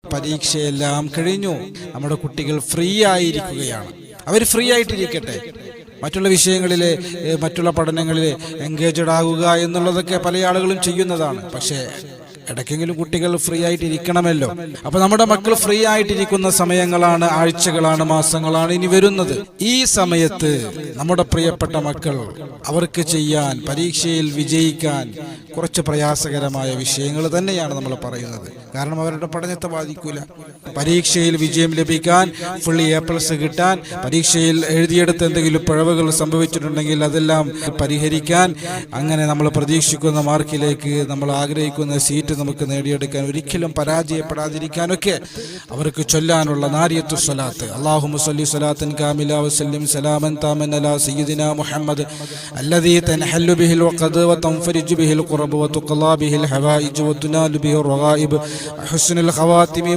പരീക്ഷയെല്ലാം കഴിഞ്ഞു, നമ്മുടെ കുട്ടികൾ ഫ്രീ ആയിരിക്കുകയാണ്. അവർ ഫ്രീ ആയിട്ടിരിക്കട്ടെ. മറ്റുള്ള വിഷയങ്ങളിൽ, മറ്റുള്ള പഠനങ്ങളിൽ എൻഗേജഡ് ആകുക എന്നുള്ളതൊക്കെ പല ആളുകളും ചെയ്യുന്നതാണ്. പക്ഷേ ഇടയ്ക്കെങ്കിലും കുട്ടികൾ ഫ്രീ ആയിട്ടിരിക്കണമല്ലോ. അപ്പൊ നമ്മുടെ മക്കൾ ഫ്രീ ആയിട്ടിരിക്കുന്ന സമയങ്ങളാണ്, ആഴ്ചകളാണ്, മാസങ്ങളാണ് ഇനി വരുന്നത്. ഈ സമയത്ത് നമ്മുടെ പ്രിയപ്പെട്ട മക്കൾ, അവർക്ക് ചെയ്യാൻ, പരീക്ഷയിൽ വിജയിക്കാൻ കുറച്ച് പ്രയാസകരമായ വിഷയങ്ങൾ തന്നെയാണ് നമ്മൾ പറയുന്നത്. കാരണം അവരുടെ പഠനത്തെ ബാധിക്കൂല. പരീക്ഷയിൽ വിജയം ലഭിക്കാൻ, ഫുള്ളി A+ കിട്ടാൻ, പരീക്ഷയിൽ എഴുതിയെടുത്ത് എന്തെങ്കിലും പിഴവുകൾ സംഭവിച്ചിട്ടുണ്ടെങ്കിൽ അതെല്ലാം പരിഹരിക്കാൻ, അങ്ങനെ നമ്മൾ പ്രതീക്ഷിക്കുന്ന മാർക്കിലേക്ക്, നമ്മൾ ആഗ്രഹിക്കുന്ന സീറ്റ് നമുക്ക് നേടിയെടുക്കാൻ, ഒരിക്കലും പരാജയപ്പെടാതിരിക്കാനൊക്കെ അവർക്ക് ചൊല്ലാനുള്ള നാരിയത്തു സ്വലാത്ത്, അല്ലാഹുമ്മ സ്വല്ലി സ്വലാത്തൻ കാമില വസല്ലിം സലാമൻ താമൻ അലാ സയ്യിദിനാ മുഹമ്മദ് അല്ലദീ തൻഹല്ലു ബിഹിൽ വഖദ് വതൻഫരിജു ബിഹിൽ ഖുറബ് വതുഖലാ ബിഹിൽ ഹവായിജ് വതുനാലു ബിഹിർ റഗായിബ് ഹുസ്നുൽ ഖവാതിമി